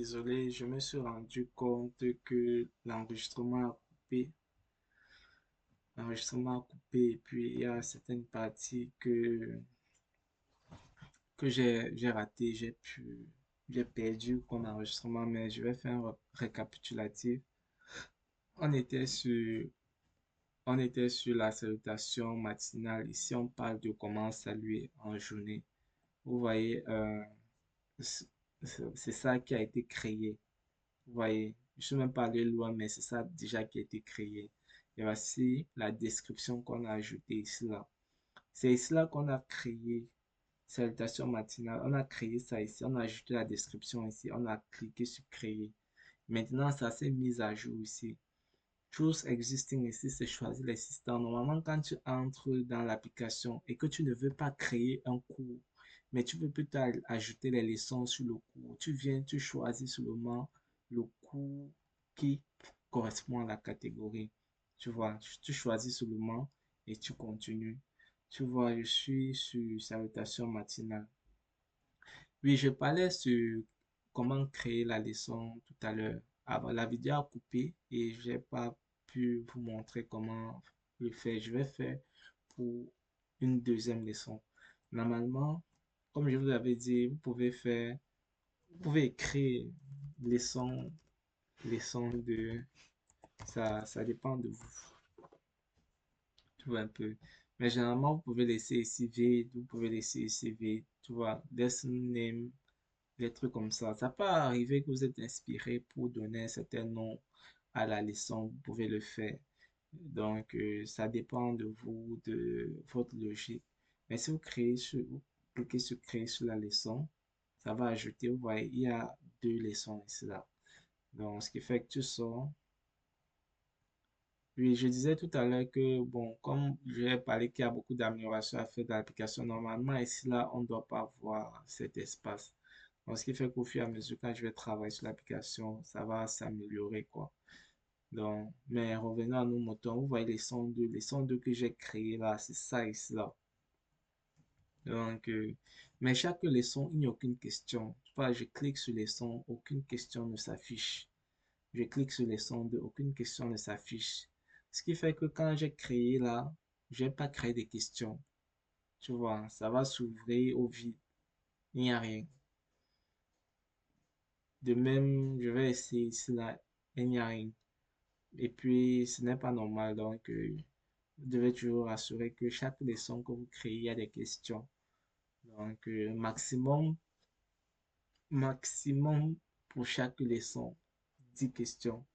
Désolé, je me suis rendu compte que l'enregistrement a coupé et puis il y a certaines parties que j'ai raté, j'ai perdu comme enregistrement, mais je vais faire un récapitulatif. On était sur, on était sur la salutation matinale. Ici, on parle de comment saluer en journée. Vous voyez, c- c'est ça qui a été créé. Vous voyez, je ne suis même pas allé loin, mais c'est ça déjà qui a été créé. Et voici la description qu'on a ajoutée ici là. C'est ici là qu'on a créé salutation matinale. On a créé ça ici. On a ajouté la description ici. On a cliqué sur créer. Maintenant, ça s'est mis à jour ici. Choose existing ici, c'est choisir l'assistant. Normalement, quand tu entres dans l'application et que tu ne veux pas créer un cours, mais tu veux plutôt ajouter les leçons sur le cours, tu viens, tu choisis seulement le cours qui correspond à la catégorie. Tu vois, tu choisis seulement et tu continues. Tu vois, je suis sur salutation matinale. Oui, je parlais sur comment créer la leçon tout à l'heure. La vidéo a coupé et j'ai pas pu vous montrer comment le faire. Je vais faire pour une deuxième leçon. Normalement, comme je vous avais dit, vous pouvez écrire leçon, leçon de, ça dépend de vous, tu vois un peu. Mais généralement, vous pouvez laisser ici vide, vous pouvez laisser ici vide, tu vois, lesson name, des trucs comme ça. Ça peut arriver que vous êtes inspiré pour donner un certain nom à la leçon, vous pouvez le faire. Donc, ça dépend de vous, de votre logique. Mais si vous cliquez sur créer sur la leçon, ça va ajouter, vous voyez, il y a deux leçons ici là. Donc, ce qui fait que tu sors. Oui, je disais tout à l'heure que, bon, comme j'ai parlé qu'il y a beaucoup d'améliorations à faire dans l'application, normalement, ici, là, on ne doit pas avoir cet espace. Donc, ce qui fait qu'au fur et à mesure, quand je vais travailler sur l'application, ça va s'améliorer, quoi. Donc, mais revenons à nos moutons. Vous voyez les sons 2 que j'ai créés là, c'est ça ici, là. Donc, mais chaque leçon, il n'y a aucune question. Voilà, je clique sur les sons, aucune question ne s'affiche. Je clique sur les sondes, aucune question ne s'affiche. Ce qui fait que quand j'ai créé là, je n'ai pas créé des questions. Tu vois, ça va s'ouvrir au vide. Il n'y a rien. De même, je vais essayer ici là, il n'y a rien. Et puis, ce n'est pas normal. Donc, vous devez toujours assurer que chaque leçon que vous créez, il y a des questions. Donc, maximum pour chaque leçon, 10 questions.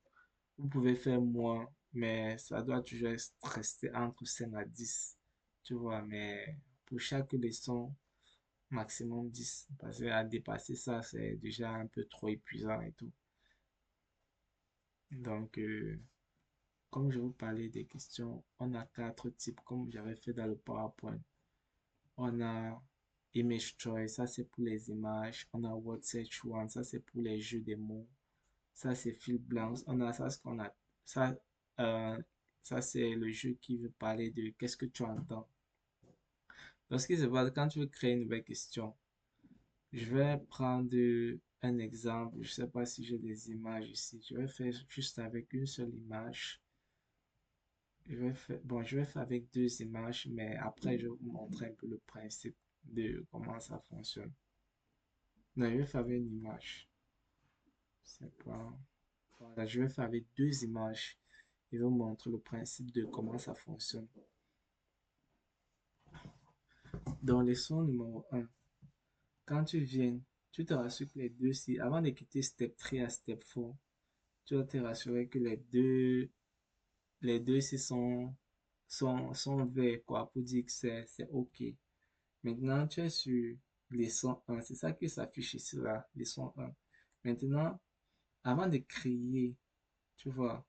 Vous pouvez faire moins, mais ça doit toujours rester entre 5 à 10. Tu vois, mais pour chaque leçon, maximum 10. Parce qu'à dépasser ça, c'est déjà un peu trop épuisant et tout. Donc, comme je vous parlais des questions, on a quatre types, comme j'avais fait dans le PowerPoint. On a Image Choice, ça c'est pour les images. On a Word Search One, ça c'est pour les jeux des mots. Ça, c'est fil blanc. On a ça, ce qu'on a. Ça, euh, ça c'est le jeu qui veut parler de qu'est-ce que tu entends. Donc, ce qui se passe quand tu veux créer une nouvelle question, je vais prendre un exemple. Je ne sais pas si j'ai des images ici. Je vais faire juste avec une seule image. Je vais faire avec deux images, mais après, je vais vous montrer un peu le principe de comment ça fonctionne. Non, je vais faire avec une image. C'est pas. Voilà, je vais faire avec deux images. Je vais vous montrer le principe de comment ça fonctionne. Dans leçon numéro un, quand tu viens, tu te rassures que les deux, si avant de quitter step 3 à step 4, tu dois te rassurer que les deux ici sont verts, quoi, pour dire que c'est OK. Maintenant, tu es sur leçon un, c'est ça qui s'affiche ici, là, leçon un. Maintenant, avant de créer, tu vois,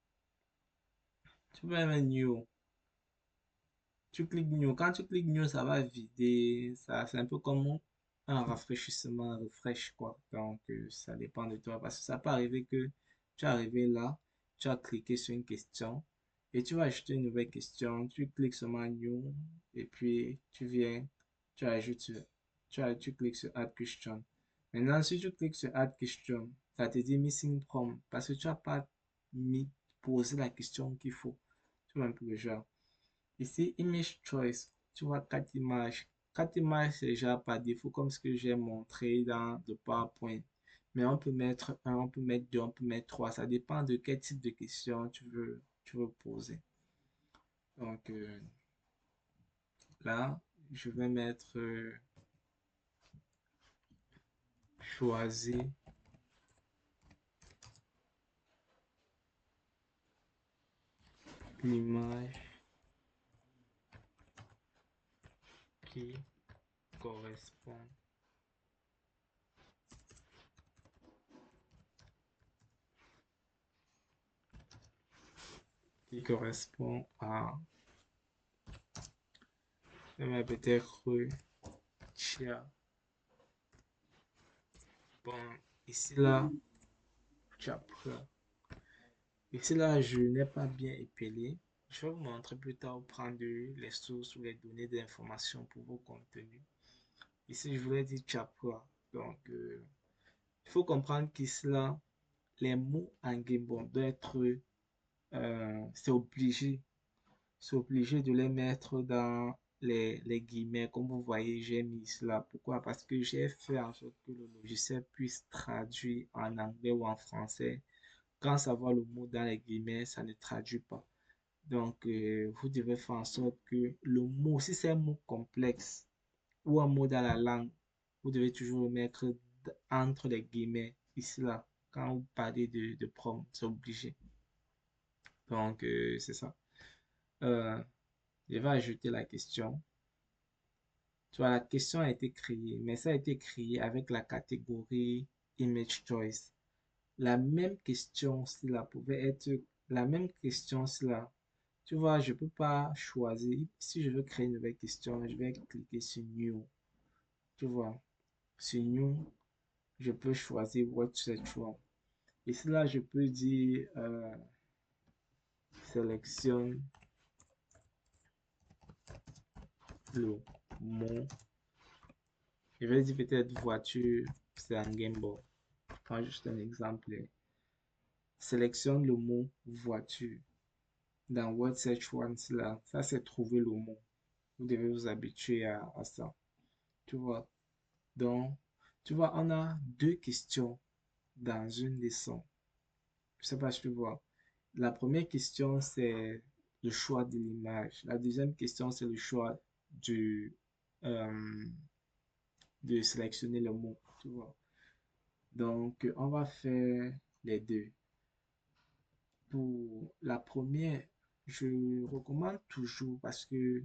tu vas mettre new. Tu cliques New. Quand tu cliques New, ça va vider. Ça, c'est un peu comme un rafraîchissement, un refresh, quoi. Donc, ça dépend de toi. Parce que ça peut arriver que tu es arrivé là, tu as cliqué sur une question et tu vas ajouter une nouvelle question. Tu cliques sur New et puis tu viens, tu ajoutes, tu cliques sur Add Question. Maintenant, si tu cliques sur Add Question, Ça te dit missing prompt parce que tu n'as pas mis, posé la question qu'il faut. Tu vois un peu le genre. Ici, image choice, tu vois quatre images. Quatre images, c'est déjà par défaut comme ce que j'ai montré dans le PowerPoint. Mais on peut mettre un, on peut mettre deux, on peut mettre trois. Ça dépend de quel type de question tu veux poser. Donc là, je vais mettre choisir l'image qui correspond à, peut-être Chia. Bon, ici là, Chapra. Ici là, je n'ai pas bien épelé. Je vais vous montrer plus tard où prendre les sources ou les données d'information pour vos contenus. Ici, je voulais dire Chapra. Donc, il faut comprendre qu'ici là, les mots en Gimbal doivent être, c'est obligé de les mettre dans les guillemets. Comme vous voyez, j'ai mis cela. Pourquoi? Parce que j'ai fait en sorte que le logiciel puisse traduire en anglais ou en français. Quand ça voit le mot dans les guillemets, ça ne traduit pas. Donc, vous devez faire en sorte que le mot, si c'est un mot complexe ou un mot dans la langue, vous devez toujours le mettre entre les guillemets, ici là. Quand vous parlez de prompt, c'est obligé. Donc, c'est ça. Euh, je vais ajouter la question. Tu vois, la question a été créée, mais ça a été créé avec la catégorie Image Choice. La même question, si là, pouvait être la même question, si là. Tu vois, je ne peux pas choisir. Si je veux créer une nouvelle question, je vais cliquer sur New. Tu vois, sur New, je peux choisir What Search For. Et si là, je peux dire sélectionne le mot. Je vais dire peut-être voiture, c'est un Game Boy. Je prends juste un exemple. Sélectionne le mot voiture. Dans What Search One, là, ça c'est trouver le mot. Vous devez vous habituer à ça. Tu vois. Donc, tu vois, on a deux questions dans une leçon. Je sais pas si tu vois. La première question, c'est le choix de l'image. La deuxième question, c'est le choix du, euh, de sélectionner le mot. Tu vois. Donc, on va faire les deux. Pour la première, je recommande toujours parce que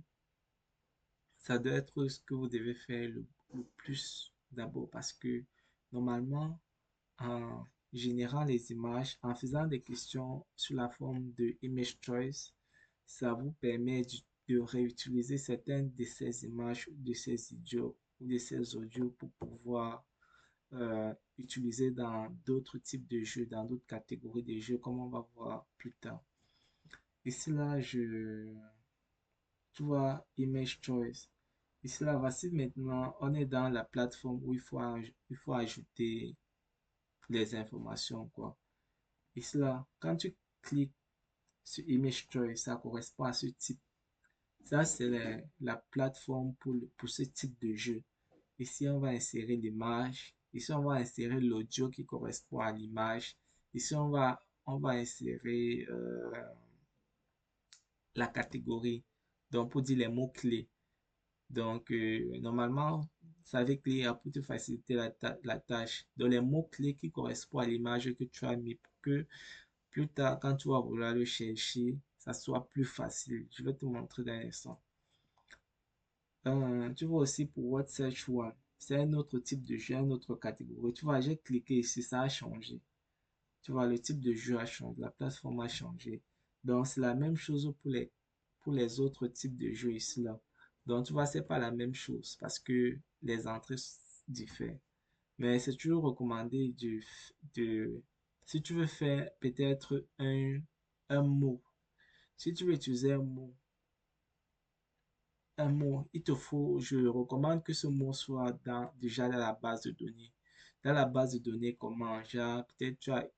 ça doit être ce que vous devez faire le plus d'abord parce que normalement, en générant les images, en faisant des questions sous la forme de image choice, ça vous permet de réutiliser certaines de ces images, de ces idiots ou de ces audios pour pouvoir utiliser dans d'autres types de jeux, dans d'autres catégories de jeux, comme on va voir plus tard. Ici là, tu vois, image choice. Ici là, voici maintenant, on est dans la plateforme où il faut ajouter les informations, quoi. Ici là, quand tu cliques sur Image Choice, ça correspond à ce type. Ça, c'est la plateforme pour ce type de jeu. Ici, on va insérer l'image. Ici, on va insérer l'audio qui correspond à l'image. Ici, on va insérer la catégorie. Donc, pour dire les mots-clés. Donc, normalement, ça avec l'IA pour te faciliter la tâche. Donc, les mots-clés qui correspondent à l'image que tu as mis pour que plus tard, quand tu vas vouloir le chercher, ça soit plus facile. Je vais te montrer dans l'instant. Tu vois aussi pour What Search One. C'est un autre type de jeu, une autre catégorie. Tu vois, j'ai cliqué ici, ça a changé. Tu vois, le type de jeu a changé, la plateforme a changé. Donc, c'est la même chose pour les autres types de jeux ici, là. Donc, tu vois, c'est pas la même chose parce que les entrées diffèrent. Mais c'est toujours recommandé si tu veux faire peut-être un mot. Si tu veux utiliser un mot, je recommande que ce mot soit déjà dans la base de données. dans la base de données comment, genre, peut-être tu as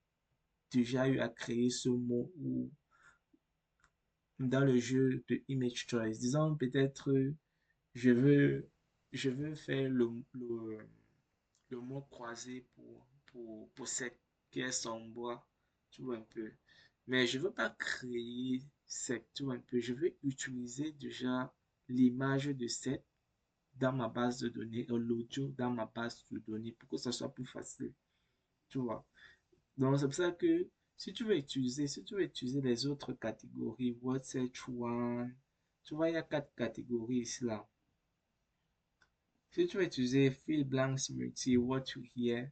déjà eu à créer ce mot ou dans le jeu de image choice. Disons peut-être je veux, je veux faire le mot croisé pour cette pièce en bois, tu vois un peu. Mais je veux pas créer cette, tu vois un peu. Je veux utiliser déjà l'image de cette dans ma base de données, l'audio dans ma base de données pour que ça soit plus facile, tu vois. Donc, c'est pour ça que si tu veux utiliser les autres catégories, What's Each One, tu vois, il y a quatre catégories ici là. Si tu veux utiliser Fill Blanks Multi, What You Hear,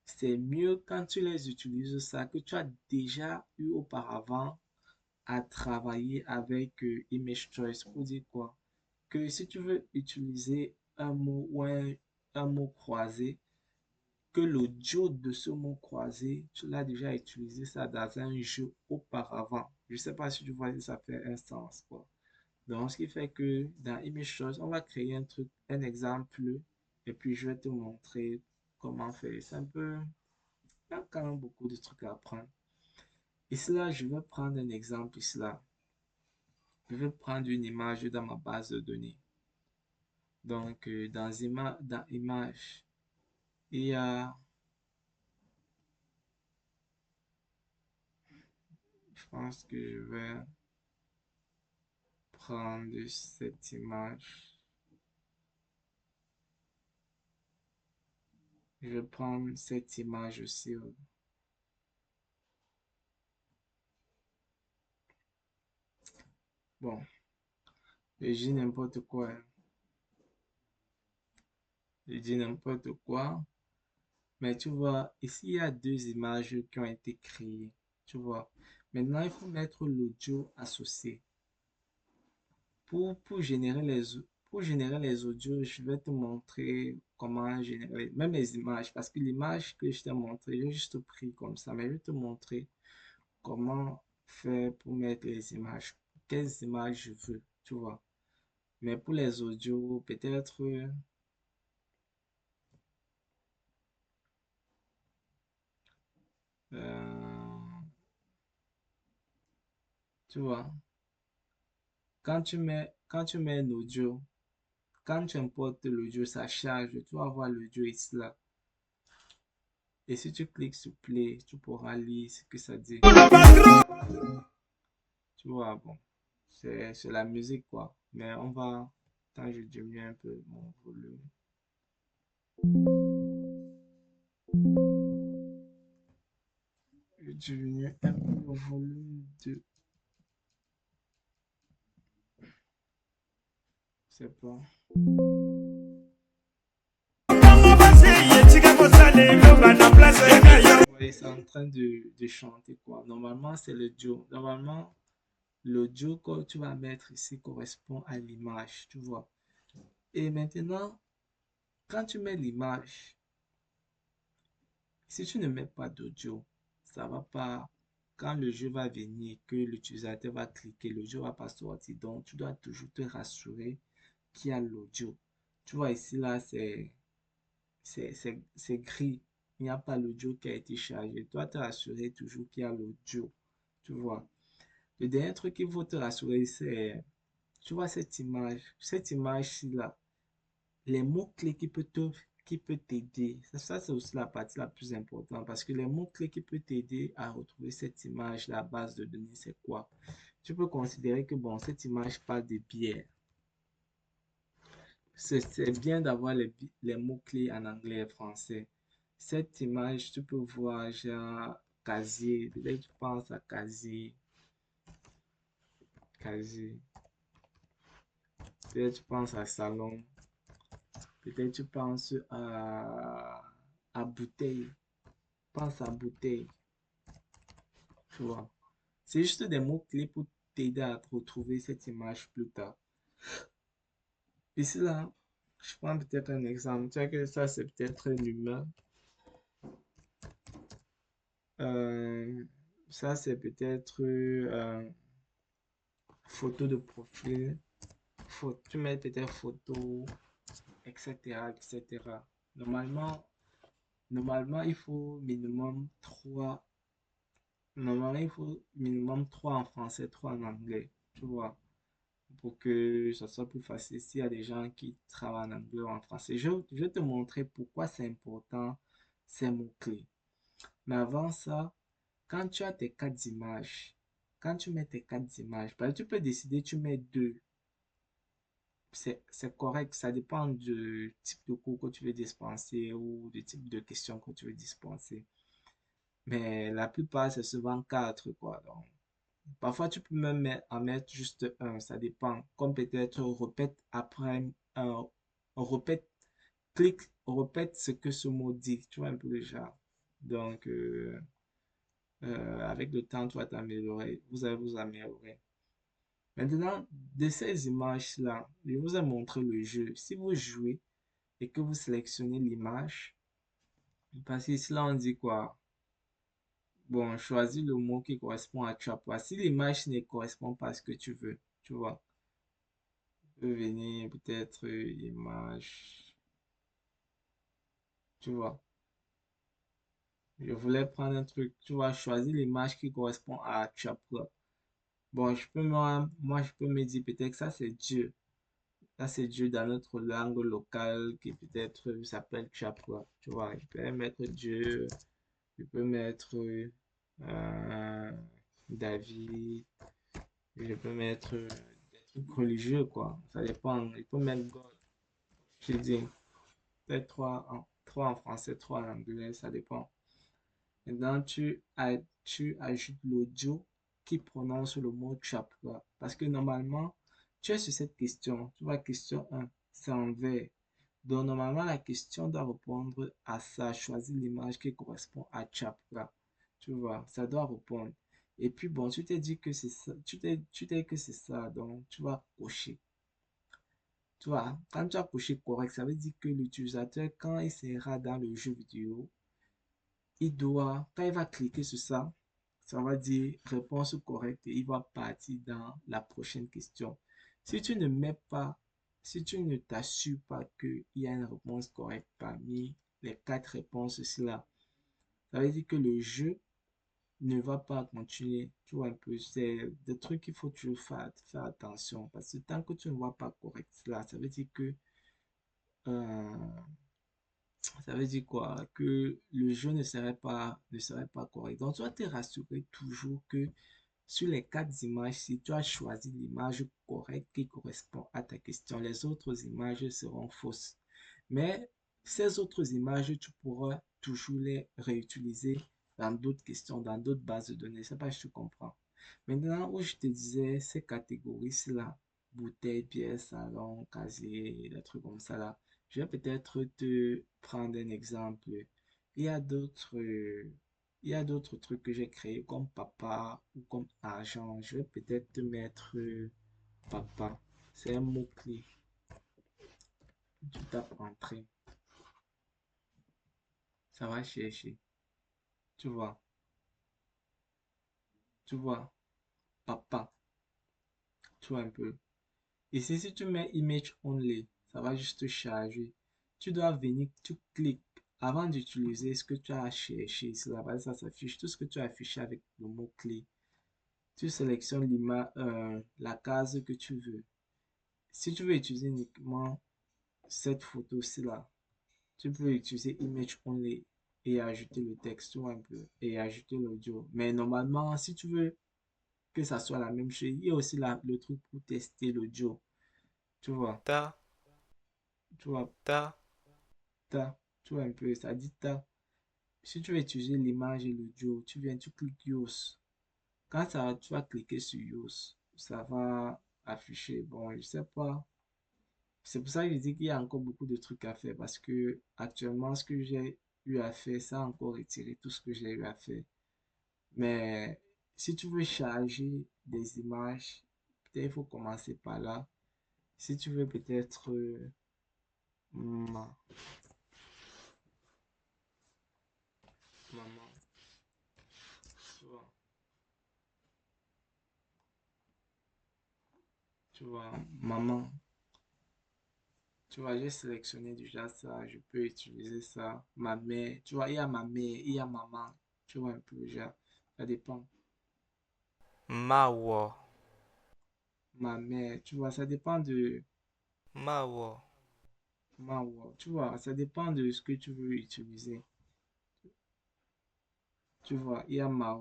c'est mieux quand tu les utilises ça que tu as déjà eu auparavant à travailler avec Image Choice pour dire quoi? Que si tu veux utiliser un mot ou un mot croisé, que l'audio de ce mot croisé, tu l'as déjà utilisé ça dans un jeu auparavant. Je ne sais pas si tu vois si ça fait un sens, quoi. Donc, ce qui fait que dans Image Choice, on va créer un truc, un exemple, et puis je vais te montrer comment faire. C'est un peu, il y a quand même beaucoup de trucs à apprendre. Ici là, je vais prendre un exemple ici là. Je vais prendre une image dans ma base de données. Donc, dans image, il y a, je pense que je vais prendre cette image. Je vais prendre cette image aussi. Bon, je dis n'importe quoi, hein. Je dis n'importe quoi. Mais tu vois, ici, il y a deux images qui ont été créées. Tu vois. Maintenant, il faut mettre l'audio associé. Pour générer pour générer les audios, je vais te montrer comment générer, même les images, parce que l'image que je t'ai montré, j'ai juste pris comme ça, mais je vais te montrer comment faire pour mettre les images, quelles images je veux, tu vois. Mais pour les audios, peut-être, euh, tu vois, quand tu mets un audio, quand tu importes l'audio, ça charge, tu vas voir l'audio ici là. Et si tu cliques sur play, tu pourras lire ce que ça dit. Tu vois, bon, c'est la musique quoi. Mais on va, attends, je diminue un peu mon volume. Je diminue un peu le volume de, je sais pas. Vous voyez, c'est en train de chanter quoi. Normalement, c'est le duo. Normalement, l'audio que tu vas mettre ici correspond à l'image, tu vois. Et maintenant, quand tu mets l'image, si tu ne mets pas d'audio, ça va pas. Quand le jeu va venir, que l'utilisateur va cliquer, le jeu va pas sortir. Donc, tu dois toujours te rassurer qu'il y a l'audio. Tu vois ici, là, c'est gris. Il n'y a pas l'audio qui a été chargé. Tu dois te rassurer toujours qu'il y a l'audio. Tu vois. Le dernier truc qu'il faut te rassurer, c'est, tu vois cette image-ci là, les mots-clés qui peut t'aider. Ça, c'est aussi la partie la plus importante parce que les mots-clés qui peuvent t'aider à retrouver cette image, la base de données, c'est quoi? Tu peux considérer que, bon, cette image parle de bière. C'est bien d'avoir les mots-clés en anglais et français. Cette image, tu peux voir, genre, casier. Peut-être tu penses à casier, casier. Peut-être tu penses à salon. Peut-être tu penses à bouteille. Pense à bouteille, tu vois. C'est juste des mots-clés pour t'aider à retrouver cette image plus tard. Ici, là, je prends peut-être un exemple. Tu vois que ça, c'est peut-être un humain. Euh, Ça, c'est peut-être photo de profil. Tu mets peut-être photo, etc., etc. Normalement, Normalement, il faut minimum 3. Normalement, il faut minimum 3 en français, 3 en anglais. Tu vois, pour que ça soit plus facile s'il y a des gens qui travaillent en anglais ou en français. Je vais te montrer pourquoi c'est important ces mots-clés. Mais avant ça, quand tu as tes 4 images, quand tu mets tes 4 images, bah, tu peux décider, tu mets deux. C'est correct, ça dépend du type de cours que tu veux dispenser ou du type de questions que tu veux dispenser. Mais la plupart, c'est souvent 4, quoi. Donc, parfois, tu peux même en mettre juste un, ça dépend. Comme peut-être répète après, répète, clique, répète ce que ce mot dit. Tu vois un peu le genre. Donc, avec le temps, tu vas t'améliorer. Vous allez vous améliorer. Maintenant, de ces images-là, je vous ai montré le jeu. Si vous jouez et que vous sélectionnez l'image, parce qu'ici, là, on dit quoi? Bon, choisis le mot qui correspond à chapeau. Si l'image ne correspond pas à ce que tu veux, tu vois, tu peux venir peut-être image, tu vois. Je voulais prendre un truc, tu vois, choisir l'image qui correspond à chapeau. Bon, moi, je peux me dire peut-être que ça, c'est Dieu. Ça, c'est Dieu dans notre langue locale qui peut-être s'appelle chapeau. Tu vois, je peux mettre Dieu, je peux mettre David. Je peux mettre des trucs religieux, quoi. Ça dépend. Il peut mettre God. Je dis, peut-être trois en français, trois en anglais, ça dépend. Maintenant, tu ajoutes l'audio qui prononce le mot chapra. Parce que normalement, tu es sur cette question. Tu vois, question un, c'est en vert. Donc, normalement, la question doit répondre à ça. Choisis l'image qui correspond à chapra. Tu vois, ça doit répondre. Et puis, bon, tu t'es dit que c'est ça. Tu t'es dit que c'est ça. Donc, tu vas cocher. Tu vois, quand tu as coché correct, ça veut dire que l'utilisateur, quand il sera dans le jeu vidéo, quand il va cliquer sur ça, ça va dire réponse correcte et il va partir dans la prochaine question. Si tu ne mets pas, si tu ne t'assures pas qu'il y a une réponse correcte parmi les 4 réponses-là, ça veut dire que le jeu ne va pas continuer. Tu vois un peu, c'est des trucs qu'il faut toujours faire attention parce que tant que tu ne vois pas correct là, ça veut dire que euh, ça veut dire quoi? Que le jeu ne serait pas correct. Donc, tu dois te rassurer toujours que sur les 4 images, si tu as choisi l'image correcte qui correspond à ta question, les autres images seront fausses. Mais ces autres images, tu pourras toujours les réutiliser dans d'autres questions, dans d'autres bases de données. C'est pas si tu comprends. Maintenant, où je te disais ces catégories-là, bouteille, pièces, salon, casier, des trucs comme ça là, je vais peut-être te prendre un exemple. Il y a d'autres, euh, il y a d'autres trucs que j'ai créés comme papa ou comme argent. Je vais peut-être te mettre papa. C'est un mot-clé. Tu tapes entrée. Ça va chercher. Tu vois, tu vois, papa. Tu vois un peu. Ici, si tu mets image only, ça va juste charger. Tu dois venir, tu cliques avant d'utiliser ce que tu as cherché. Ici, là-bas, ça s'affiche. Tout ce que tu as affiché avec le mot-clé. Tu sélectionnes la case que tu veux. Si tu veux utiliser uniquement cette photo-ci là, tu peux utiliser image only et ajouter le texte ou un peu et ajouter l'audio. Mais normalement, si tu veux que ça soit la même chose, il y a aussi le truc pour tester l'audio. Tu vois, Ta, tu vois, ta. ta, tu vois un peu, ça dit ta. Si tu veux utiliser l'image et l'audio, tu viens, tu cliques use. Quand ça, tu vas cliquer sur use, ça va afficher. Bon, je sais pas. C'est pour ça que je dis qu'il y a encore beaucoup de trucs à faire parce que actuellement, ce que j'ai eu à faire, ça a encore retiré tout ce que j'ai eu à faire. Mais si tu veux charger des images, peut-être il faut commencer par là. Si tu veux peut-être ma- maman, tu vois, tu vois, maman, Tu vois, j'ai sélectionné déjà ça, je peux utiliser ça. Ma mère, tu vois, il y a ma mère, il y a maman, tu vois un peu déjà, ça dépend. Mawo. Ma mère, tu vois, ça dépend de Mawo. ma, tu vois, ça dépend de ce que tu veux utiliser. Tu vois, il y a ma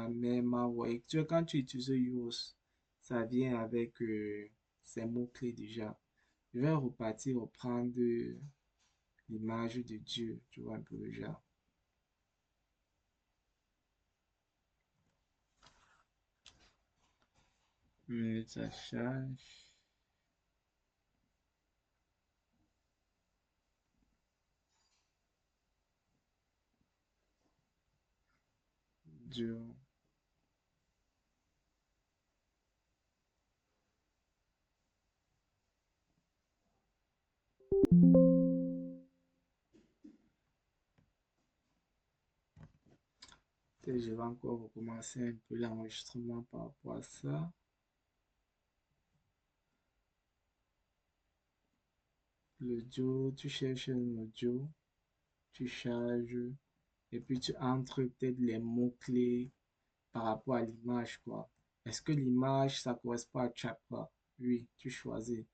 mère, ma, et tu vois, quand tu utilises yours, ça vient avec ces mots-clés déjà. Je vais repartir, reprendre l'image de Dieu, tu vois un peu déjà. Ça charge. Dieu. Peut-être je vais encore recommencer un peu l'enregistrement par rapport à ça. L'audio, tu cherches un audio, tu charges, et puis tu entres peut-être les mots-clés par rapport à l'image, quoi. Est-ce que l'image, ça correspond à Chakra? Oui, tu choisis.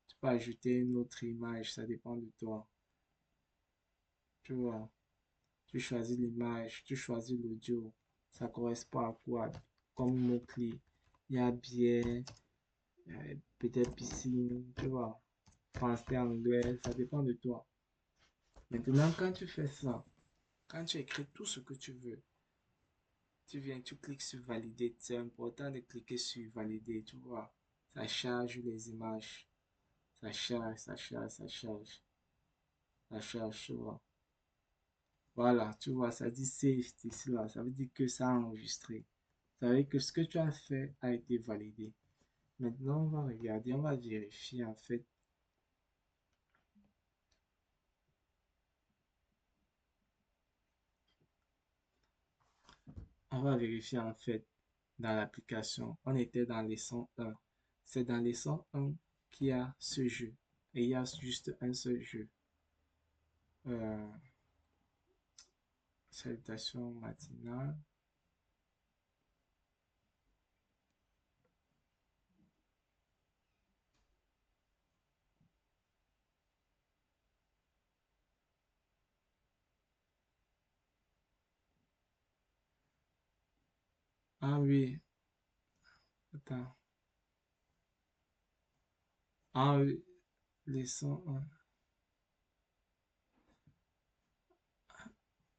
Tu peux ajouter une autre image, ça dépend de toi. Tu vois, tu choisis l'image, tu choisis l'audio. Ça correspond à quoi comme mot-clé? Il y a bien, peut-être piscine, tu vois. Français, anglais, ça dépend de toi. Maintenant, quand tu fais ça, quand tu écris tout ce que tu veux, tu viens, tu cliques sur valider. C'est important de cliquer sur valider, tu vois. Ça charge les images. Ça charge, ça charge, ça charge. Ça charge, tu vois. Voilà, tu vois, ça dit save ici là. Ça veut dire que ça a enregistré. Ça veut dire que ce que tu as fait a été validé. Maintenant, on va regarder, on va vérifier en fait. On va vérifier en fait dans l'application. On était dans les 101. C'est dans les 101 qu'il y a ce jeu. Et il y a juste un seul jeu. Euh, Salutations matinales. Ah oui, attends. Ah oui, les 101.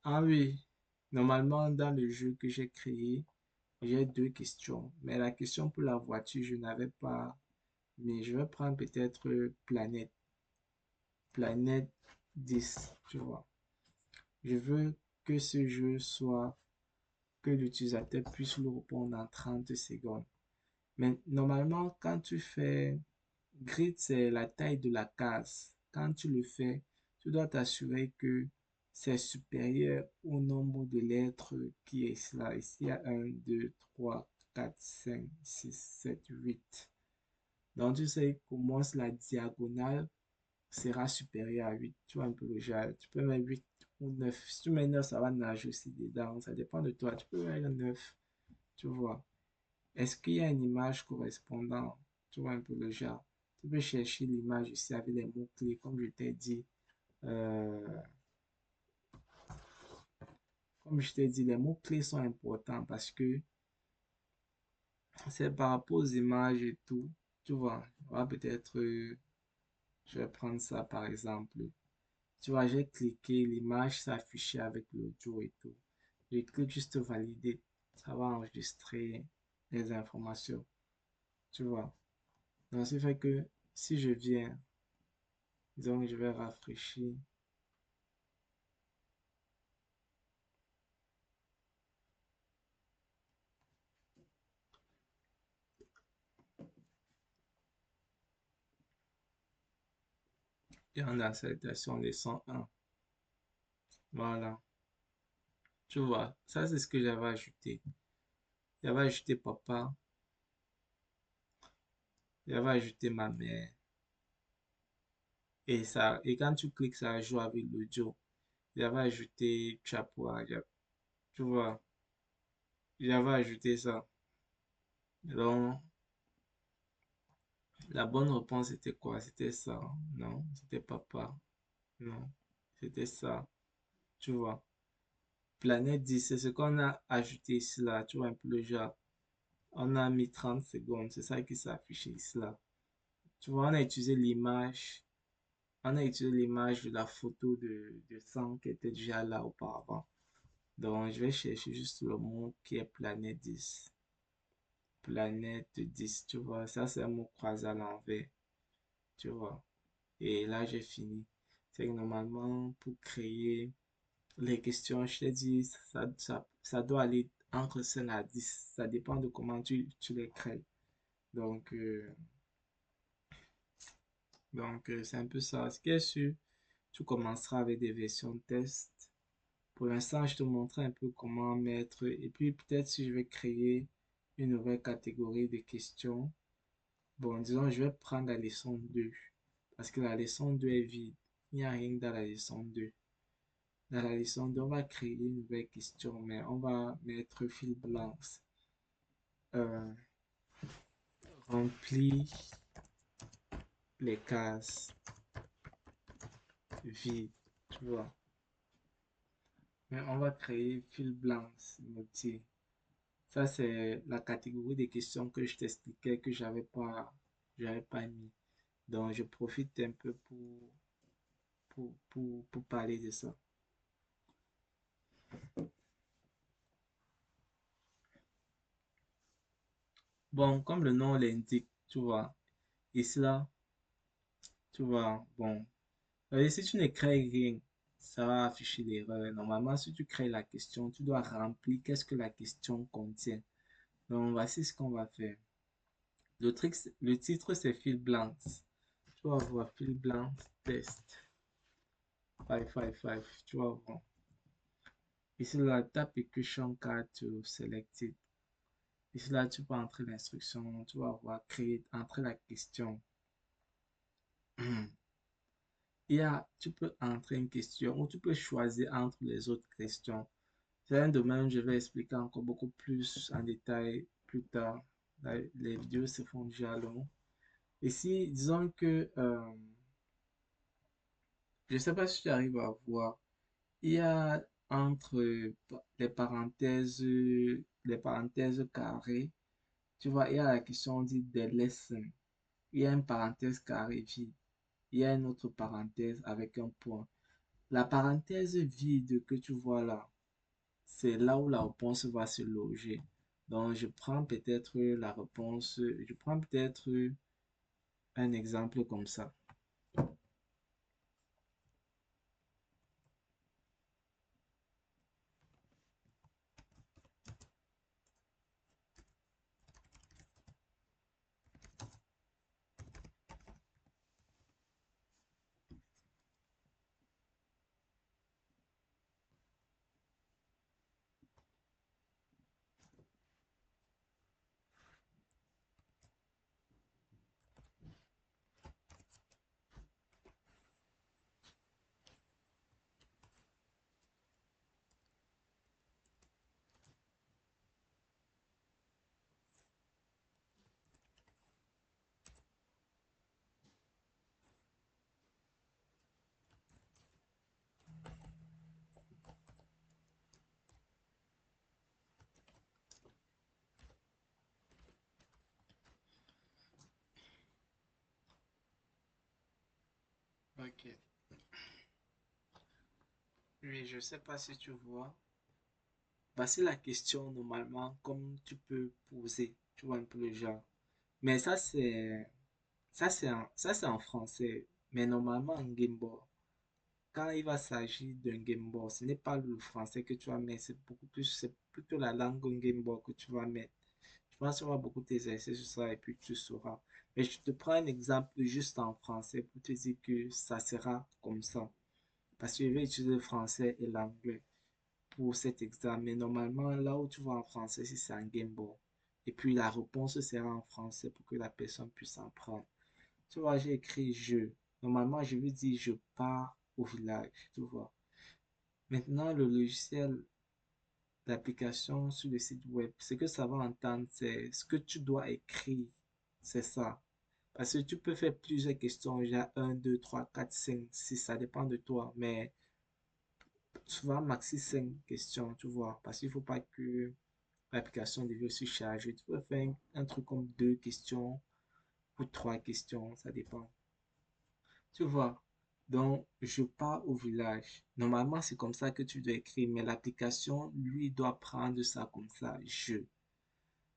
Ah oui, normalement dans le jeu que j'ai créé, j'ai deux questions. Mais la question pour la voiture, je n'avais pas. Mais je vais prendre peut-être planète. Planète 10, tu vois. Je veux que ce jeu soit, que l'utilisateur puisse le répondre en 30 secondes. Mais normalement, quand tu fais grid, c'est la taille de la case. Quand tu le fais, tu dois t'assurer que c'est supérieur au nombre de lettres qui est là. Ici, il y a 1, 2, 3, 4, 5, 6, 7, 8. Donc, tu sais, comment la diagonale sera supérieur à 8. Tu vois un peu le genre. Tu peux mettre 8 ou 9. Si tu mets 9, ça va nager aussi dedans. Ça dépend de toi. Tu peux mettre 9. Tu vois. Est-ce qu'il y a une image correspondante? Tu vois un peu le genre. Tu peux chercher l'image ici avec les mots-clés, comme je t'ai dit. Euh, Comme je t'ai dit, les mots-clés sont importants parce que c'est par rapport aux images et tout. Tu vois, on va peut-être, je vais prendre ça par exemple. Tu vois, j'ai cliqué, l'image s'est affichée avec l'audio et tout. Je clique juste valider. Ça va enregistrer les informations. Tu vois. Donc, ça fait que si je viens, donc je vais rafraîchir. Et on a cette version les 101. Voilà. Tu vois, ça c'est ce que j'avais ajouté. J'avais ajouté papa, j'avais ajouté ma mère, Et quand tu cliques, ça joue avec l'audio. J'avais ajouté Chapua, tu vois, j'avais ajouté ça. Donc, la bonne réponse c'était quoi? C'était ça. Non, c'était papa. Non, c'était ça. Tu vois. Planète 10, c'est ce qu'on a ajouté ici là. Tu vois un peu le genre. On a mis 30 secondes. C'est ça qui s'est affiché ici là. Tu vois, on a utilisé l'image. On a utilisé l'image de la photo de sang qui était déjà là auparavant. Donc, je vais chercher juste le mot qui est planète 10. Planète 10, tu vois. Ça, c'est un mot croisé à l'envers. Tu vois. Et là, j'ai fini. C'est que normalement, pour créer les questions, je t'ai dit, ça doit aller entre 5 à 10. Ça dépend de comment tu les crées. Donc, c'est un peu ça. Ce qui est sûr, tu commenceras avec des versions test. Pour l'instant, je te montrerai un peu comment mettre. Et puis, peut-être si je vais créer une nouvelle catégorie de questions. Bon, disons, je vais prendre la leçon 2. Parce que la leçon 2 est vide. Il n'y a rien dans la leçon 2. Dans la leçon 2, on va créer une nouvelle question, mais on va mettre fil blanc. Euh, Remplir les cases vides, tu vois. Mais on va créer fil blanc, moitié. Ça, c'est la catégorie des questions que je t'expliquais que j'avais pas mis. Donc, je profite un peu pour parler de ça. Bon, comme le nom l'indique, tu vois, ici là, tu vois, bon, si tu ne crées rien, ça va afficher l'erreur. Normalement, si tu crées la question, tu dois remplir qu'est-ce que la question contient. Donc, voici ce qu'on va faire. Le titre, c'est fil blanc. Tu vas voir fil blanc test 555. Tu vas voir. Ici, là, tape question card to select it. Ici, là, tu peux entrer l'instruction. Tu vas voir créer, entrer la question. Tu peux entrer une question ou tu peux choisir entre les autres questions. C'est un domaine, je vais expliquer encore beaucoup plus en détail plus tard. Les vidéos se font déjà longues. Ici, disons que, je ne sais pas si tu arrives à voir, il y a entre les parenthèses carrées, tu vois, il y a la question dit des lessons. Il y a une parenthèse carrée vide. Il y a une autre parenthèse avec un point. La parenthèse vide que tu vois là, c'est là où la réponse va se loger. Donc, je prends peut-être la réponse, je prends peut-être un exemple comme ça. Ok. Oui, je ne sais pas si tu vois. Voici la question normalement comme tu peux poser. Tu vois un peu le genre. Mais ça c'est en français. Mais normalement en Game Boy, quand il va s'agir d'un Game Boy, ce n'est pas le français que tu vas mettre, c'est plutôt la langue en Game Boy que tu vas mettre. Je pense qu'il y aura beaucoup d'exercices sur ça et puis tu sauras. Mais je te prends un exemple juste en français pour te dire que ça sera comme ça. Parce que je vais utiliser le français et l'anglais pour cet examen. Normalement, là où tu vas en français, si c'est un Game Boy. Et puis la réponse sera en français pour que la personne puisse en prendre. Tu vois, j'ai écrit je. Normalement, je veux dire je pars au village, tu vois. Maintenant, le logiciel, l'application sur le site web, ce que ça va entendre, c'est ce que tu dois écrire. C'est ça. Parce que tu peux faire plusieurs questions, genre un 2 3 4 5 6 ça dépend de toi. Mais souvent, maxi 5 questions, tu vois. Parce qu'il ne faut pas que l'application devienne surchargée. Tu peux faire un truc comme 2 questions ou 3 questions, ça dépend. Tu vois. Donc, je pars au village. Normalement, c'est comme ça que tu dois écrire, mais l'application, lui, doit prendre ça comme ça.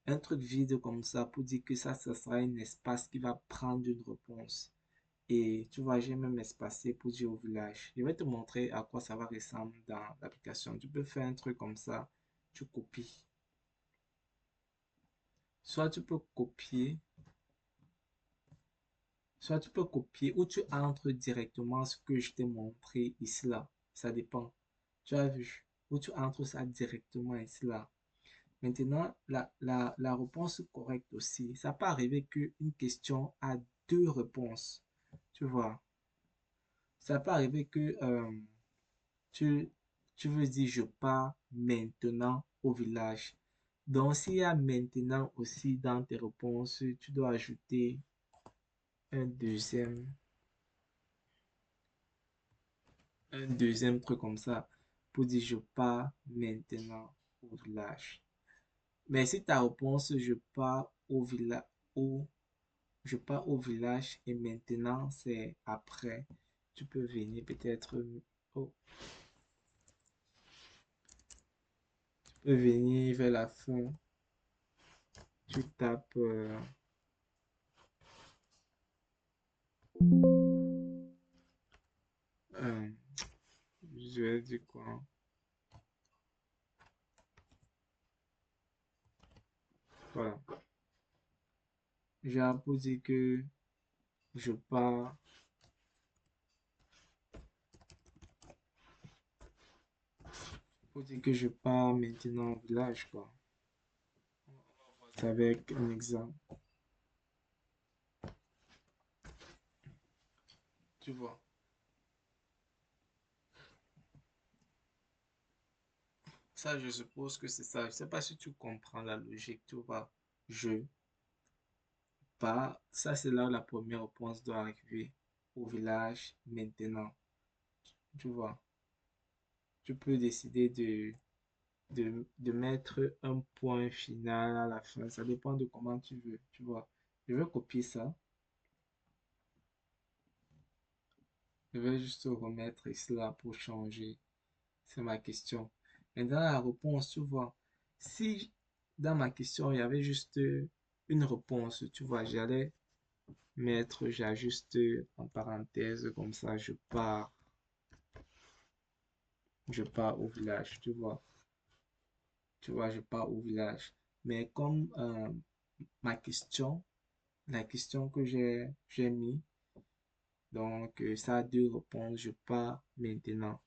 Un truc vide comme ça pour dire que ça sera un espace qui va prendre une réponse. Et tu vois, j'ai même espacé pour dire au village. Je vais te montrer à quoi ça va ressembler dans l'application. Tu peux faire un truc comme ça. Tu copies. Soit tu peux copier, soit tu peux copier ou tu entres directement ce que je t'ai montré ici là. Ça dépend. Tu as vu? Ou tu entres ça directement ici là. Maintenant, la réponse correcte aussi. Ça peut arriver qu'une question a 2 réponses. Tu vois? Ça peut arriver que tu, tu veux dire je pars maintenant au village. Donc, s'il y a maintenant aussi dans tes réponses, tu dois ajouter un deuxième, un deuxième truc comme ça pour dire je pars maintenant au village. Mais si ta réponse je pars au village et maintenant c'est après, tu peux venir peut-être oh, tu peux venir vers la fin, tu tapes euh, je vais dire quoi? Voilà. J'ai posé que je pars, pour dire que je pars maintenant au village, quoi. C'est avec un exemple, tu vois. Ça, je suppose que c'est ça. Je sais pas si tu comprends la logique, tu vois. Je pars, ça c'est là où la première réponse doit arriver au village maintenant, tu vois. Tu peux décider de mettre un point final à la fin. Ça dépend de comment tu veux, tu vois. Je vais copier ça. Je vais juste remettre cela pour changer. C'est ma question. Maintenant, la réponse, tu vois. Si dans ma question, il y avait juste une réponse, tu vois, j'allais mettre, j'ajuste en parenthèse comme ça, je pars au village, tu vois. Tu vois, je pars au village. Mais comme ma question, la question que j'ai mis, donc ça a 2 réponses, je pars maintenant.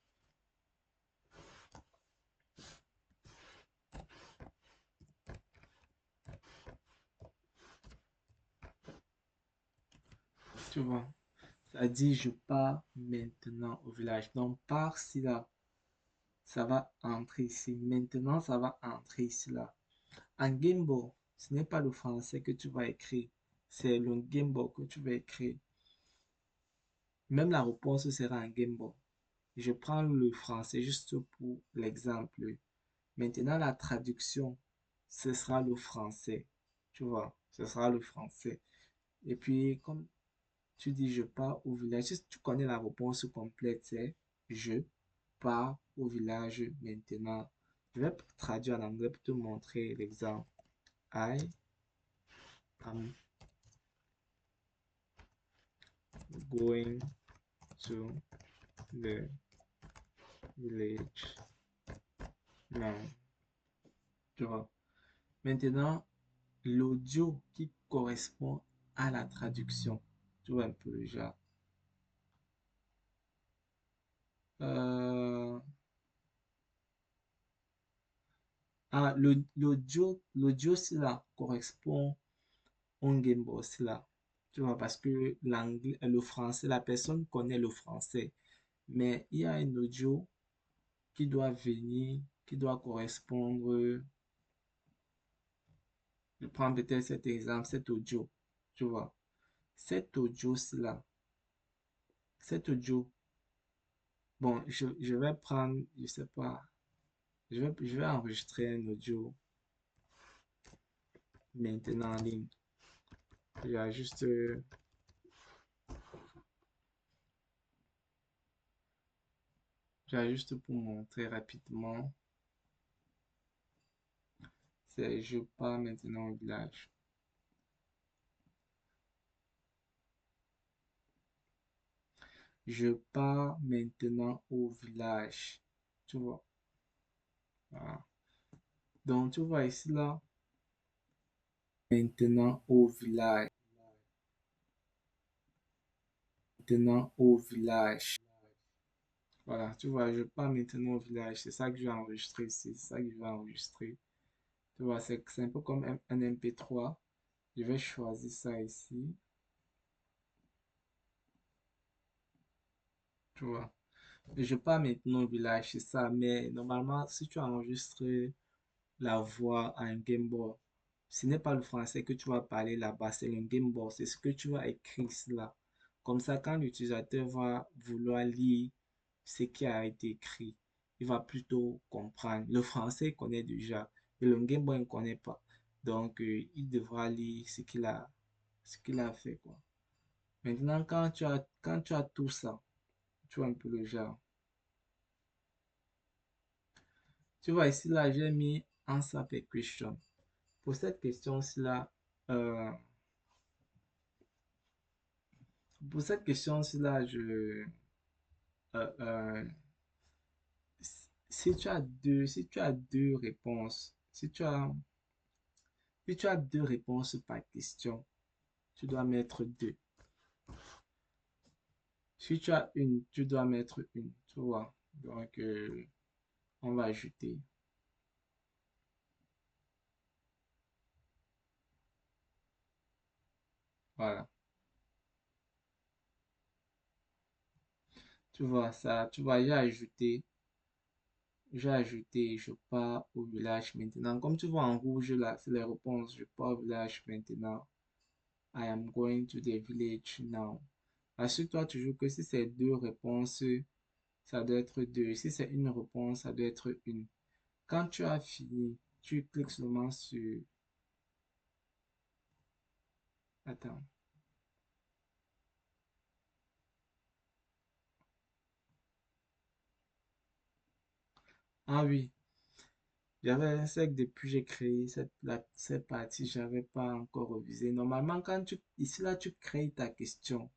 Tu vois, ça dit je pars maintenant au village. Donc par ci là, ça va entrer ici. Maintenant, ça va entrer ici là. En Gimbo, ce n'est pas le français que tu vas écrire, c'est le Gimbo que tu vas écrire. Même la réponse sera en Gimbo. Je prends le français juste pour l'exemple. Maintenant, la traduction, ce sera le français. Tu vois, ce sera le français. Et puis, comme tu dis, je pars au village, si tu connais la réponse complète, c'est je pars au village maintenant. Je vais traduire en anglais pour te montrer l'exemple. I am going to the village now. Tu vois. Maintenant, l'audio qui correspond à la traduction. Tu vois un peu le genre. Euh, l'audio, cela correspond au Game Boy, cela. Tu vois, parce que l'anglais, le français, la personne connaît le français, mais il y a un audio qui doit venir, qui doit correspondre. Je prends peut-être cet exemple, cet audio, tu vois. Cet audio-là, cet audio, bon, je vais prendre, je sais pas, je vais enregistrer un audio maintenant en ligne. Il y a juste, j'ai juste pour montrer rapidement, c'est je pars maintenant au village. Je pars maintenant au village. Tu vois. Voilà. Donc, tu vois ici, là, maintenant au village. Maintenant au village. Voilà, tu vois, je pars maintenant au village. C'est ça que je vais enregistrer ici. C'est ça que je vais enregistrer. Tu vois, c'est un peu comme un MP3. Je vais choisir ça ici. Tu vois. Et je pars maintenant au village, c'est ça. Mais normalement, si tu enregistres la voix à un Game Boy, ce n'est pas le français que tu vas parler là-bas, c'est le Game Boy. C'est ce que tu vas écrire là. Comme ça, quand l'utilisateur va vouloir lire ce qui a été écrit, il va plutôt comprendre. Le français, il connaît déjà, mais le Game Boy, il ne connaît pas. Donc, il devra lire ce qu'il a fait, quoi. Maintenant, quand tu as tout ça, tu vois un peu le genre. Tu vois ici, là, j'ai mis answer a question. Pour cette question-ci-là, euh, pour cette question-ci-là, euh, euh, si tu as deux réponses, si tu as deux réponses par question, tu dois mettre deux. Si tu as une, tu dois mettre une, tu vois. Donc, on va ajouter. Voilà. Tu vois ça, tu vois, j'ai ajouté, je pars au village maintenant. Comme tu vois en rouge là, c'est les réponses. Je pars au village maintenant. I am going to the village now. Assure-toi toujours que si c'est deux réponses, ça doit être deux. Si c'est une réponse, ça doit être une. Quand tu as fini, tu cliques seulement sur... Attends. Ah oui, c'est que depuis que j'ai créé cette partie, j'avais pas encore révisé. Normalement, ici là, tu crées ta question.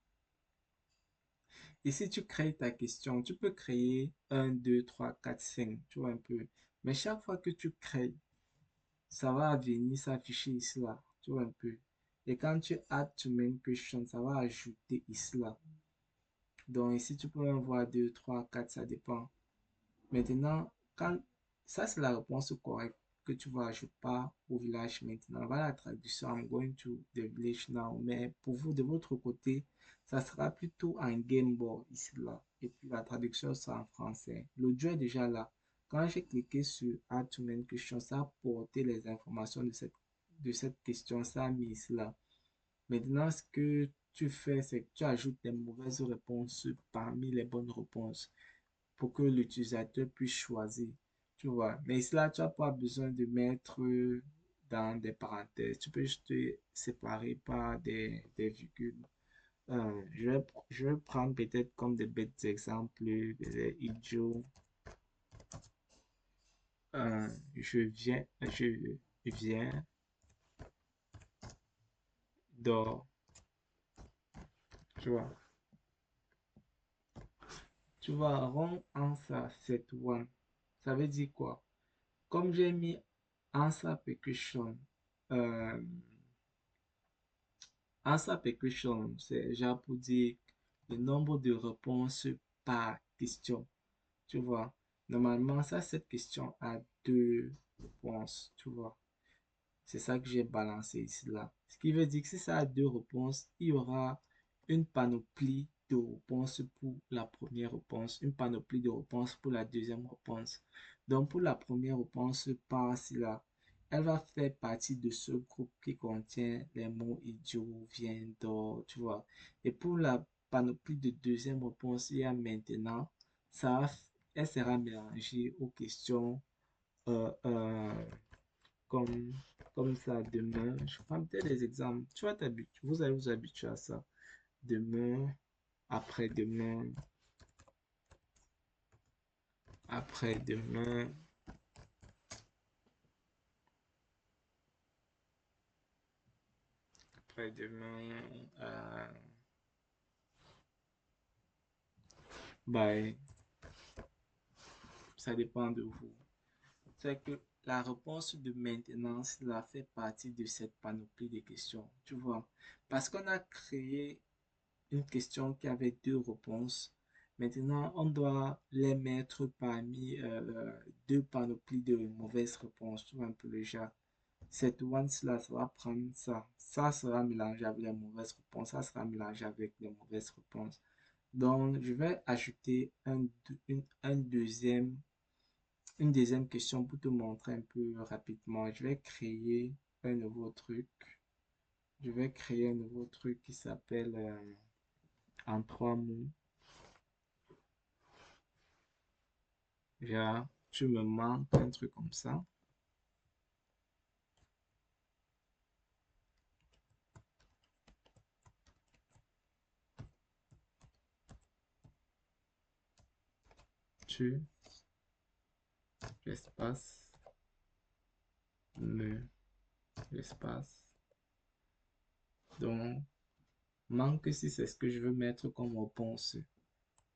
Ici, tu crées ta question. Tu peux créer un 2 3 4 5 tu vois un peu. Mais chaque fois que tu crées, ça va venir s'afficher ici là, tu vois un peu. Et quand tu add to main question, ça va ajouter ici là. Donc ici, tu peux en voir 2 3 4 ça dépend. Maintenant, quand ça c'est la réponse correcte que tu vas ajouter pas au village maintenant. Voilà la traduction. I'm going to the village now. Mais pour vous, de votre côté, ça sera plutôt en game board ici là. Et puis la traduction sera en français. L'audio est déjà là. Quand j'ai cliqué sur Add to Main Question, ça a porté les informations de cette question, ça a mis ici là. Maintenant, ce que tu fais, c'est que tu ajoutes des mauvaises réponses parmi les bonnes réponses pour que l'utilisateur puisse choisir. Tu vois. Mais là, tu n'as pas besoin de mettre dans des parenthèses. Tu peux juste te séparer par des virgules. Je vais prendre peut-être comme des bêtes exemples, des idiots. Je viens d'or. Tu vois. Tu vois, rond en ça, cette one. Ça veut dire quoi? Comme j'ai mis answer percussion, euh, answer percussion, c'est genre pour dire le nombre de réponses par question. Tu vois, normalement, ça, cette question a deux réponses, tu vois. C'est ça que j'ai balancé ici là. Ce qui veut dire que si ça a deux réponses, il y aura une panoplie de réponses pour la première réponse, une panoplie de réponses pour la deuxième réponse. Donc pour la première réponse, par-ci là, elle va faire partie de ce groupe qui contient les mots idiot, vient, dort, tu vois. Et pour la panoplie de deuxième réponse, il y a maintenant, ça, elle sera mélangée aux questions euh, euh, comme, comme ça demain. Je prends peut-être des exemples. Tu vas t'habituer, vous allez vous habituer à ça. Demain, après-demain, après-demain, après-demain. Bye. Ça dépend de vous. C'est que la réponse de maintenance là fait partie de cette panoplie de questions. Tu vois, parce qu'on a créé une question qui avait deux réponses. Maintenant, on doit les mettre parmi deux panoplies de mauvaises réponses. Tu vois un peu le genre. Cette once-là, ça va prendre ça. Ça sera mélangé avec les mauvaises réponses. Ça sera mélangé avec les mauvaises réponses. Donc, je vais ajouter une deuxième question pour te montrer un peu rapidement. Je vais créer un nouveau truc. Je vais créer un nouveau truc qui s'appelle en trois mots. Genre, tu me manques un truc comme ça. Tu, l'espace, me, l'espace. Donc, manque si c'est ce que je veux mettre comme réponse.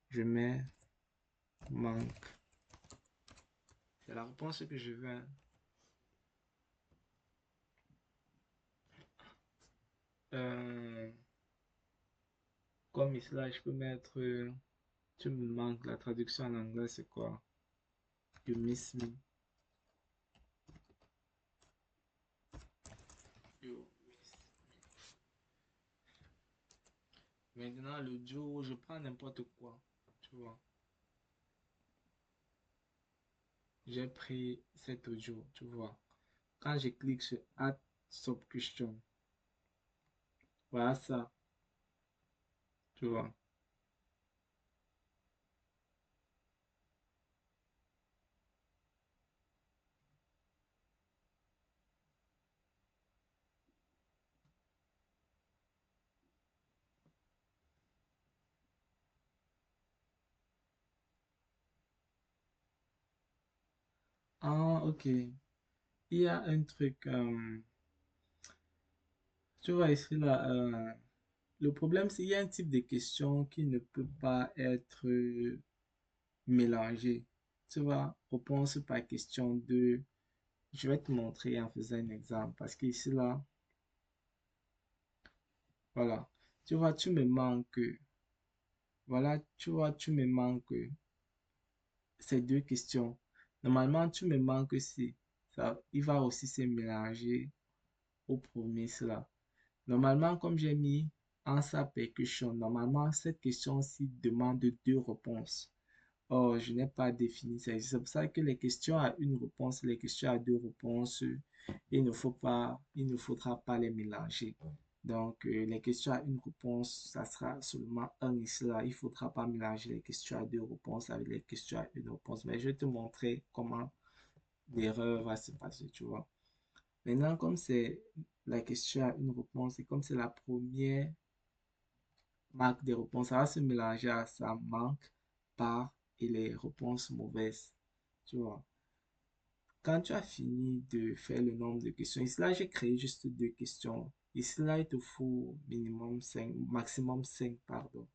Je mets manque. C'est la réponse que je veux, hein. Euh, Comme ici, là, je peux mettre tu me manques. La traduction en anglais, c'est quoi? You miss me. You miss me. Maintenant, le jour, je prends n'importe quoi. Tu vois. J'ai pris cet audio, tu vois. Quand je clique sur Add Subscription, voilà ça, tu vois. Ah, ok. Il y a un truc, tu vois ici là, le problème c'est qu'il y a un type de question qui ne peut pas être mélangé. Tu vois, réponse par question de, je vais te montrer en faisant un exemple parce qu'ici là, voilà, tu vois, tu me manques, voilà, tu vois, tu me manques ces deux questions. Normalement, tu me manques si ça, il va aussi se mélanger au premier cela. Normalement, comme j'ai mis en sa percussion, normalement, cette question-ci demande deux réponses. Or, je n'ai pas défini ça. C'est pour ça que les questions à une réponse, les questions à deux réponses, il ne faudra pas les mélanger. Donc, les questions à une réponse, ça sera seulement un ici là. Il ne faudra pas mélanger les questions à deux réponses avec les questions à une réponse. Mais je vais te montrer comment l'erreur va se passer, tu vois. Maintenant, comme c'est la question à une réponse et comme c'est la première marque des réponses, ça va se mélanger à sa manque par et les réponses mauvaises. Tu vois. Quand tu as fini de faire le nombre de questions, ici là, j'ai créé juste deux questions. Ici là, il te faut minimum 5, maximum 5 pardon.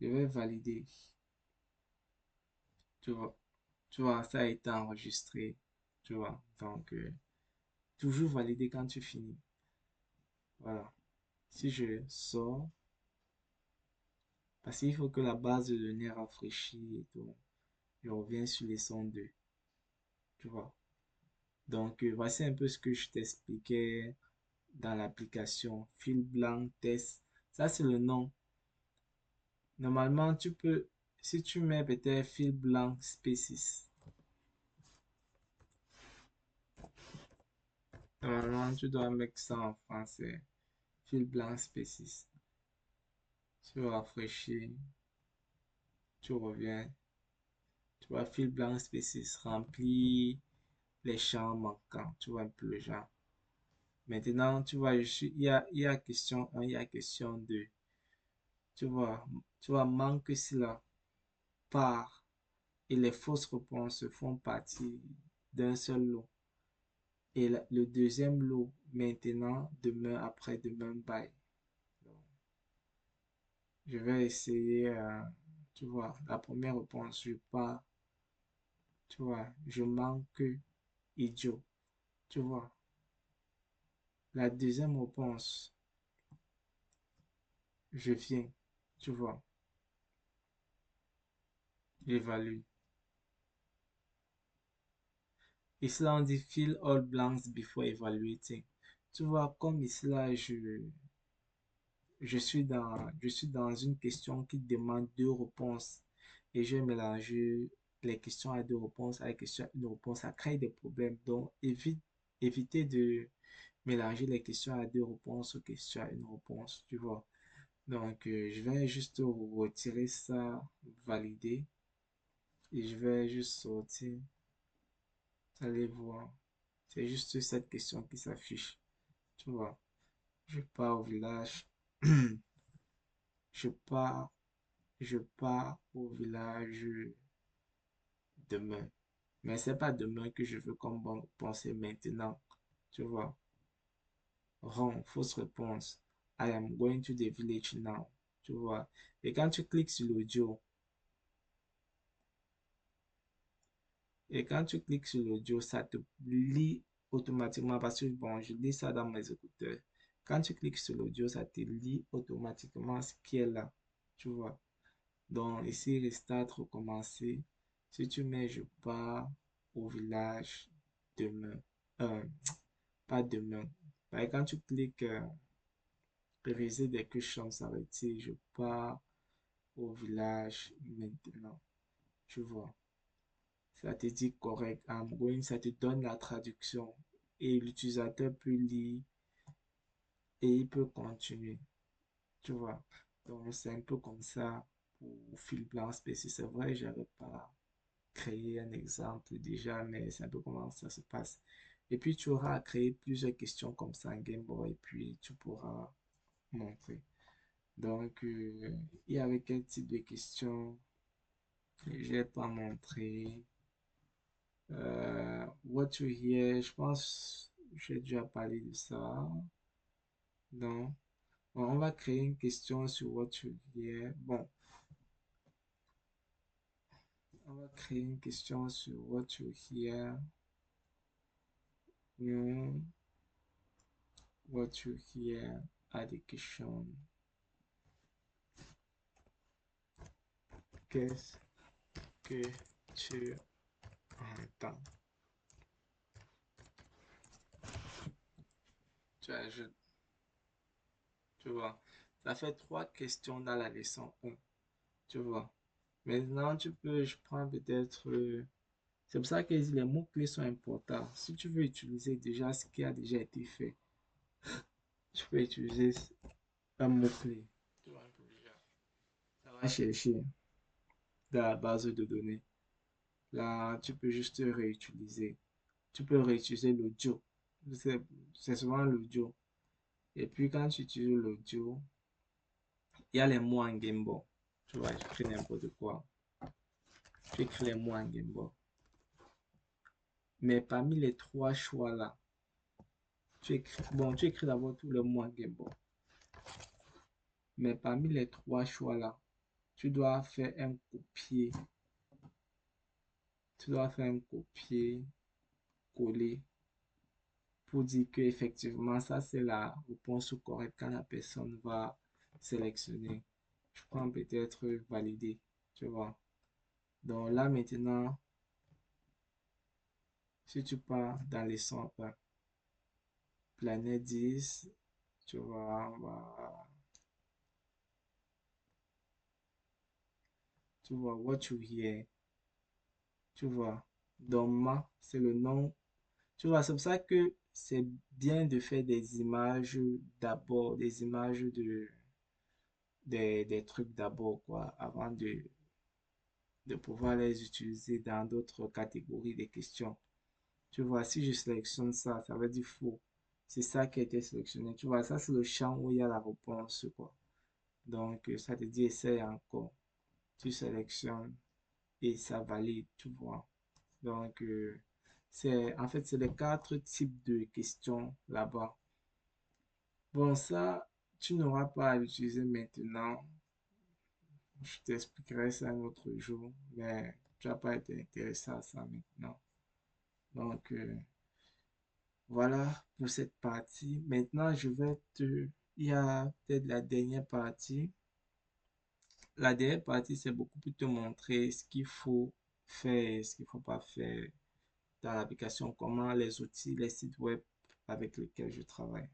Je vais valider. Tu vois. Tu vois, ça a été enregistré. Tu vois. Donc, toujours valider quand tu finis. Voilà. Si je sors, parce qu'il faut que la base de données rafraîchisse et tout. Je reviens sur les sons 2. Tu vois. Donc, voici un peu ce que je t'expliquais dans l'application fil blanc test. Ça, c'est le nom. Normalement, tu peux, si tu mets peut-être fil blanc species, normalement, tu dois mettre ça en français. Fil blanc species. Tu rafraîchis, tu reviens. Tu vois, fil blanc species remplit les champs manquants. Tu vois un peu le genre. Maintenant, tu vois, il y a question 1, il y a question 2. Tu vois, manque cela par et les fausses réponses font partie d'un seul lot. Et le deuxième lot, maintenant, demain, après-demain, bye. Donc, je vais essayer, tu vois, la première réponse, je pars, tu vois, je manque idiot, tu vois. La deuxième réponse, je viens, tu vois, j'évalue. Ici, là, on dit fill all blanks before evaluating. Tu vois, comme ici, là, je suis dans une question qui demande deux réponses et je mélange les questions à deux réponses avec les questions à une réponse. Ça crée des problèmes. Donc, évitez de mélanger les questions à deux réponses aux questions à une réponse, tu vois. Donc, je vais juste retirer ça, valider et je vais juste sortir. Allez voir. C'est juste cette question qui s'affiche, tu vois. Je pars au village. Je pars, je pars au village demain. Mais c'est pas demain que je veux comme penser maintenant. Tu vois. Wrong, fausse réponse. I am going to the village now. Tu vois. Et quand tu cliques sur l'audio, ça te lit automatiquement parce que bon, je lis ça dans mes écouteurs. Quand tu cliques sur l'audio, ça te lit automatiquement ce qui est là. Tu vois. Donc, ici, restart, recommencer. Si tu mets je pars au village demain, euh, pas demain. Quand tu cliques réviser des questions, ça va être je pars au village maintenant. Tu vois, ça te dit correct. I'm going, ça te donne la traduction et l'utilisateur peut lire et il peut continuer. Tu vois, donc c'est un peu comme ça pour fil blanc spécial. C'est vrai, j'avais pas créer un exemple déjà, mais c'est un peu comment ça se passe. Et puis tu auras à créer plusieurs questions comme ça en Game Boy et puis tu pourras montrer. Donc, il y avait quel type de questions? Je n'ai pas montré. What you hear, je pense j'ai déjà parlé de ça. Non. Bon, on va créer une question sur what you hear. Bon, on va créer une question sur what you hear. Hmm, what you hear à des questions. Qu'est-ce que tu entends? Tu ajoutes, tu vois. Ça fait trois questions dans la leçon 1, tu vois. Maintenant, tu peux, je prends peut-être, c'est pour ça que les mots-clés sont importants. Si tu veux utiliser déjà ce qui a déjà été fait, tu peux utiliser un mot-clé. Tu vois un peu déjà. Ça va chercher dans la base de données. Là, tu peux juste réutiliser. Tu peux réutiliser l'audio. C'est c'est souvent l'audio. Et puis quand tu utilises l'audio, il y a les mots en Gameboy. Tu vois, j'écris n'importe quoi. Tu écris les mots en Gameboy. Mais parmi les trois choix là, tu écris d'abord tous les mots en Gameboy. Mais parmi les trois choix là, tu dois faire un copier. Tu dois faire un copier, coller pour dire que effectivement ça c'est la réponse correcte quand la personne va sélectionner. Je prends peut-être valider, tu vois. Donc là maintenant, Si tu pars dans les centres, planète 10, tu vois, tu vois, what you hear, tu vois. Doma, c'est le nom. Tu vois, c'est pour ça que c'est bien de faire des images d'abord, des images des trucs d'abord, quoi, avant de pouvoir les utiliser dans d'autres catégories de questions. Tu vois, si je sélectionne ça, ça veut dire faux. C'est ça qui a été sélectionné. Tu vois, ça, c'est le champ où il y a la réponse, quoi. Donc, ça te dit essaye encore. Tu sélectionnes et ça valide, tu vois. Donc, en fait, c'est les quatre types de questions là-bas. Bon, ça, tu n'auras pas à l'utiliser maintenant. Je t'expliquerai ça un autre jour, mais tu n'as pas été intéressé à ça maintenant. Donc, voilà pour cette partie. Maintenant, il y a peut-être la dernière partie. La dernière partie, c'est beaucoup plus te montrer ce qu'il faut faire, ce qu'il ne faut pas faire dans l'application, comment les outils, les sites web avec lesquels je travaille.